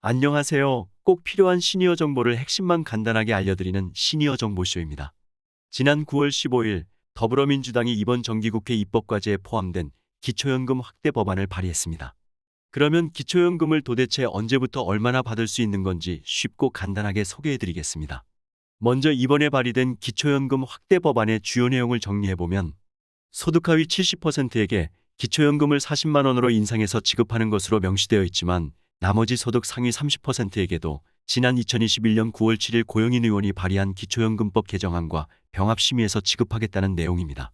안녕하세요. 꼭 필요한 시니어 정보를 핵심만 간단하게 알려드리는 시니어 정보쇼입니다. 지난 9월 15일 더불어민주당이 이번 정기국회 입법과제에 포함된 기초연금 확대 법안을 발의했습니다. 그러면 기초연금을 도대체 언제부터 얼마나 받을 수 있는 건지 쉽고 간단하게 소개해드리겠습니다. 먼저 이번에 발의된 기초연금 확대 법안의 주요 내용을 정리해보면 소득 하위 70%에게 기초연금을 40만 원으로 인상해서 지급하는 것으로 명시되어 있지만 나머지 소득 상위 30%에게도 지난 2021년 9월 7일 고영인 의원이 발의한 기초연금법 개정안과 병합심의해서 지급하겠다는 내용입니다.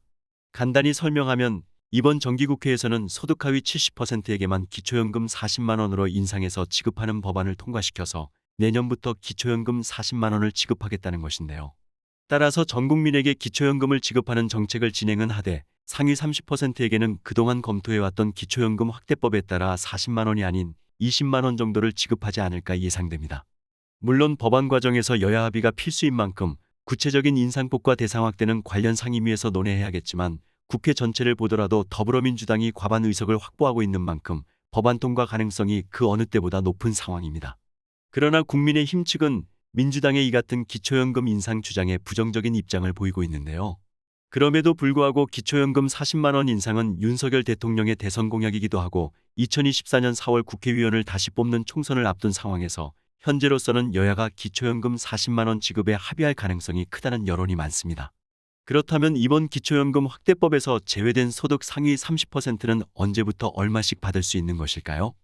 간단히 설명하면 이번 정기국회에서는 소득 하위 70%에게만 기초연금 40만 원으로 인상해서 지급하는 법안을 통과시켜서 내년부터 기초연금 40만 원을 지급하겠다는 것인데요. 따라서 전 국민에게 기초연금을 지급하는 정책을 진행은 하되 상위 30%에게는 그동안 검토해왔던 기초연금 확대법에 따라 40만 원이 아닌 20만 원 정도를 지급하지 않을까 예상됩니다. 물론 법안 과정에서 여야 합의가 필수인 만큼 구체적인 인상폭과 대상 확대는 관련 상임위에서 논의해야겠지만 국회 전체를 보더라도 더불어민주당이 과반 의석을 확보하고 있는 만큼 법안 통과 가능성이 그 어느 때보다 높은 상황입니다. 그러나 국민의힘 측은 민주당의 이 같은 기초연금 인상 주장에 부정적인 입장을 보이고 있는데요. 그럼에도 불구하고 기초연금 40만 원 인상은 윤석열 대통령의 대선 공약이기도 하고 2024년 4월 국회의원을 다시 뽑는 총선을 앞둔 상황에서 현재로서는 여야가 기초연금 40만 원 지급에 합의할 가능성이 크다는 여론이 많습니다. 그렇다면 이번 기초연금 확대법에서 제외된 소득 상위 30%는 언제부터 얼마씩 받을 수 있는 것일까요?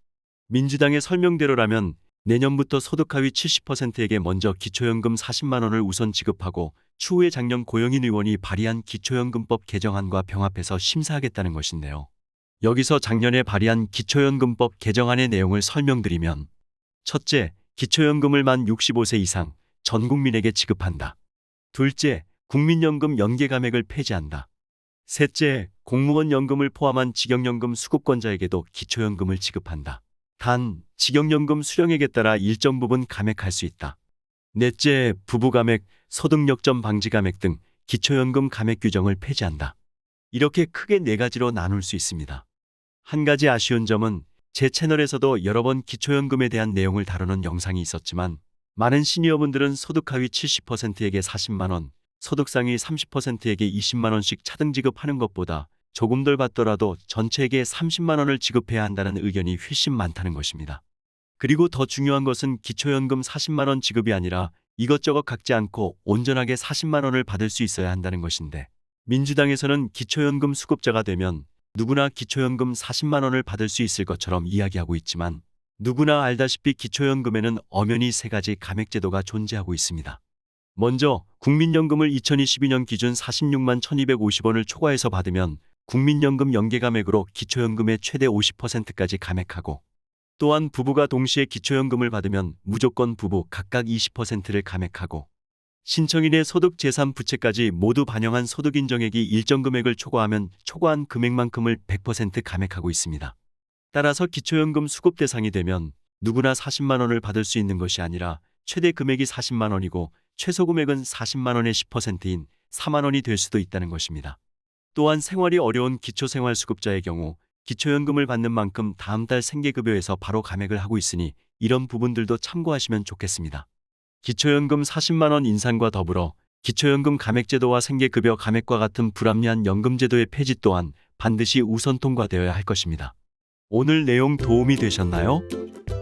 민주당의 설명대로라면 내년부터 소득 하위 70%에게 먼저 기초연금 40만 원을 우선 지급하고 추후에 작년 고영인 의원이 발의한 기초연금법 개정안과 병합해서 심사하겠다는 것인데요. 여기서 작년에 발의한 기초연금법 개정안의 내용을 설명드리면 첫째, 기초연금을 만 65세 이상 전 국민에게 지급한다. 둘째, 국민연금 연계감액을 폐지한다. 셋째, 공무원 연금을 포함한 직영연금 수급권자에게도 기초연금을 지급한다. 단, 직영연금 수령액에 따라 일정 부분 감액할 수 있다. 넷째, 부부감액, 소득역전 방지감액 등 기초연금 감액 규정을 폐지한다. 이렇게 크게 네 가지로 나눌 수 있습니다. 한 가지 아쉬운 점은 제 채널에서도 여러 번 기초연금에 대한 내용을 다루는 영상이 있었지만 많은 시니어분들은 소득 하위 70%에게 40만 원, 소득 상위 30%에게 20만 원씩 차등 지급하는 것보다 조금 덜 받더라도 전체에게 30만 원을 지급해야 한다는 의견이 훨씬 많다는 것입니다. 그리고 더 중요한 것은 기초연금 40만 원 지급이 아니라 이것저것 갖지 않고 온전하게 40만 원을 받을 수 있어야 한다는 것인데 민주당에서는 기초연금 수급자가 되면 누구나 기초연금 40만 원을 받을 수 있을 것처럼 이야기하고 있지만 누구나 알다시피 기초연금에는 엄연히 세 가지 감액제도가 존재하고 있습니다. 먼저 국민연금을 2022년 기준 46만 1250원을 초과해서 받으면 국민연금 연계감액으로 기초연금의 최대 50%까지 감액하고 또한 부부가 동시에 기초연금을 받으면 무조건 부부 각각 20%를 감액하고 신청인의 소득 재산 부채까지 모두 반영한 소득 인정액이 일정 금액을 초과하면 초과한 금액만큼을 100% 감액하고 있습니다. 따라서 기초연금 수급 대상이 되면 누구나 40만 원을 받을 수 있는 것이 아니라 최대 금액이 40만 원이고 최소 금액은 40만 원의 10%인 4만 원이 될 수도 있다는 것입니다. 또한 생활이 어려운 기초생활수급자의 경우 기초연금을 받는 만큼 다음 달 생계급여에서 바로 감액을 하고 있으니 이런 부분들도 참고하시면 좋겠습니다. 기초연금 40만 원 인상과 더불어 기초연금 감액제도와 생계급여 감액과 같은 불합리한 연금제도의 폐지 또한 반드시 우선 통과되어야 할 것입니다. 오늘 내용 도움이 되셨나요?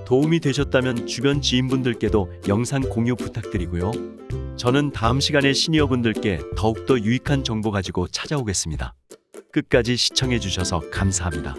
도움이 되셨다면 주변 지인분들께도 영상 공유 부탁드리고요. 저는 다음 시간에 시니어분들께 더욱더 유익한 정보 가지고 찾아오겠습니다. 끝까지 시청해주셔서 감사합니다.